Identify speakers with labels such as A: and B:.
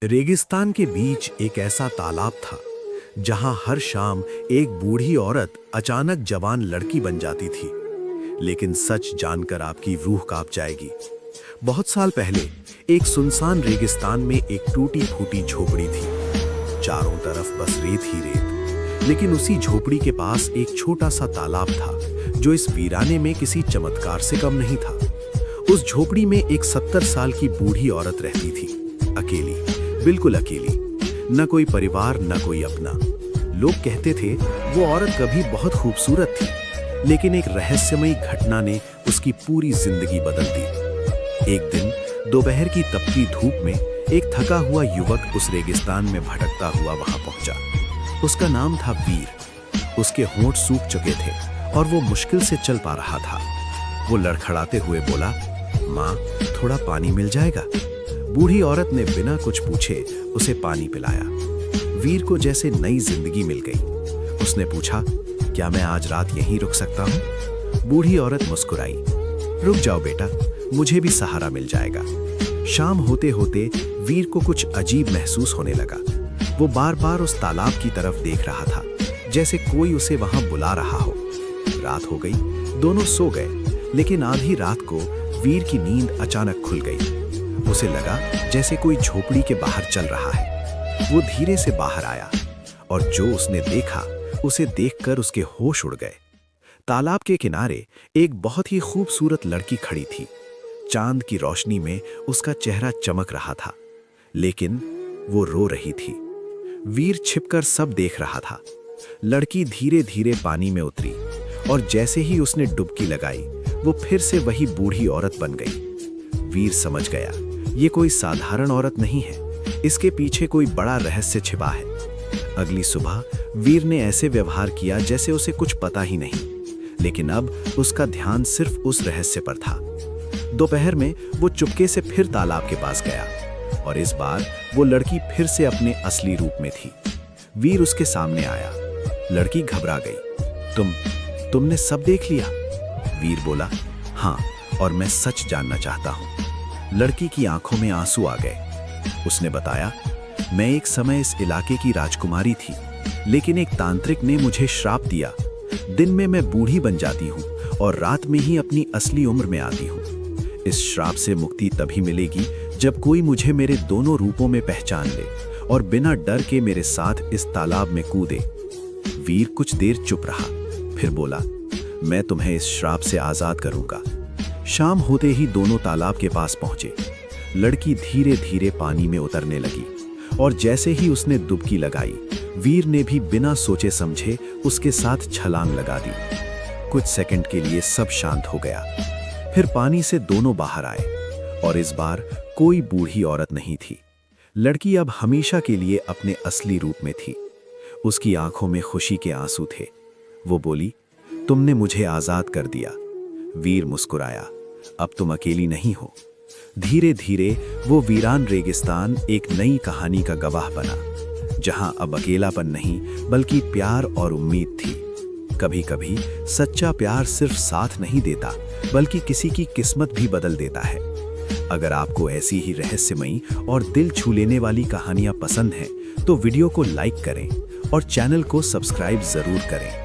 A: रेगिस्तान के बीच एक ऐसा तालाब था जहां हर शाम एक बूढ़ी औरत अचानक जवान लड़की बन जाती थी। लेकिन सच जानकर आपकी रूह कांप जाएगी। बहुत साल पहले एक सुनसान रेगिस्तान में एक टूटी फूटी झोपड़ी थी। चारों तरफ बस रेत ही रेत। लेकिन उसी झोपड़ी के पास एक छोटा सा तालाब था जो इस वीराने में किसी चमत्कार से कम नहीं था। उस झोपड़ी में एक 70 साल की बूढ़ी औरत रहती थी, अकेली, बिल्कुल अकेली। न कोई परिवार, न कोई अपना। लोग कहते थे वो औरत कभी बहुत खूबसूरत थी, लेकिन एक रहस्यमयी घटना ने उसकी पूरी जिंदगी बदल दी। एक दिन दोपहर की तपती धूप में एक थका हुआ युवक उस रेगिस्तान में भटकता हुआ वहां पहुंचा। उसका नाम था वीर। उसके होंठ सूख चुके थे और वो मुश्किल से चल पा रहा था। वो लड़खड़ाते हुए बोला, माँ, थोड़ा पानी मिल जाएगा? बूढ़ी औरत ने बिना कुछ पूछे उसे पानी पिलाया। वीर को जैसे नई जिंदगी मिल गई। उसने पूछा, क्या मैं आज रात यहीं रुक सकता हूँ? बूढ़ी औरत मुस्कुराई। रुक जाओ बेटा, मुझे भी सहारा मिल जाएगा। शाम होते होते वीर को कुछ अजीब महसूस होने लगा। वो बार बार उस तालाब की तरफ देख रहा था, जैसे कोई उसे वहां बुला रहा हो। रात हो गई, दोनों सो गए, लेकिन आधी रात को वीर की नींद अचानक खुल गई। उसे लगा जैसे कोई झोपड़ी के बाहर चल रहा है। वो धीरे से बाहर आया और जो उसने देखा उसे देखकर उसके होश उड़ गए। तालाब के किनारे एक बहुत ही खूबसूरत लड़की खड़ी थी। चांद की रोशनी में उसका चेहरा चमक रहा था, लेकिन वो रो रही थी। वीर छिपकर सब देख रहा था। लड़की धीरे धीरे पानी में उतरी और जैसे ही उसने डुबकी लगाई, वो फिर से वही बूढ़ी औरत बन गई। वीर समझ गया, ये कोई साधारण औरत नहीं है, इसके पीछे कोई बड़ा रहस्य छिपा है। अगली सुबह वीर ने ऐसे व्यवहार किया जैसे उसे कुछ पता ही नहीं, लेकिन अब उसका ध्यान सिर्फ उस रहस्य पर था। दोपहर में वो चुपके से फिर तालाब के पास गया और इस बार वो लड़की फिर से अपने असली रूप में थी। वीर उसके सामने आया। लड़की घबरा गई। तुमने सब देख लिया? वीर बोला, हाँ, और मैं सच जानना चाहता हूँ। लड़की की आंखों में आंसू आ गए। उसने बताया, मैं एक समय इस इलाके की राजकुमारी थी, लेकिन एक तांत्रिक ने मुझे श्राप दिया। दिन में मैं बूढ़ी बन जाती हूँ और रात में ही अपनी असली उम्र में आती हूँ। इस श्राप से मुक्ति तभी मिलेगी जब कोई मुझे मेरे दोनों रूपों में पहचान ले और बिना डर के मेरे साथ इस तालाब में कूदे। वीर कुछ देर चुप रहा, फिर बोला, मैं तुम्हें इस श्राप से आजाद करूंगा। शाम होते ही दोनों तालाब के पास पहुंचे। लड़की धीरे धीरे पानी में उतरने लगी और जैसे ही उसने डुबकी लगाई, वीर ने भी बिना सोचे समझे उसके साथ छलांग लगा दी। कुछ सेकंड के लिए सब शांत हो गया। फिर पानी से दोनों बाहर आए और इस बार कोई बूढ़ी औरत नहीं थी। लड़की अब हमेशा के लिए अपने असली रूप में थी। उसकी आंखों में खुशी के आंसू थे। वो बोली, तुमने मुझे आजाद कर दिया। वीर मुस्कुराया, अब तुम अकेली नहीं हो। धीरे धीरे वो वीरान रेगिस्तान एक नई कहानी का गवाह बना, जहां अब अकेलापन नहीं बल्कि प्यार और उम्मीद थी। कभी कभी सच्चा प्यार सिर्फ साथ नहीं देता, बल्कि किसी की किस्मत भी बदल देता है। अगर आपको ऐसी ही रहस्यमयी और दिल छू लेने वाली कहानियां पसंद हैं, तो वीडियो को लाइक करें और चैनल को सब्सक्राइब जरूर करें।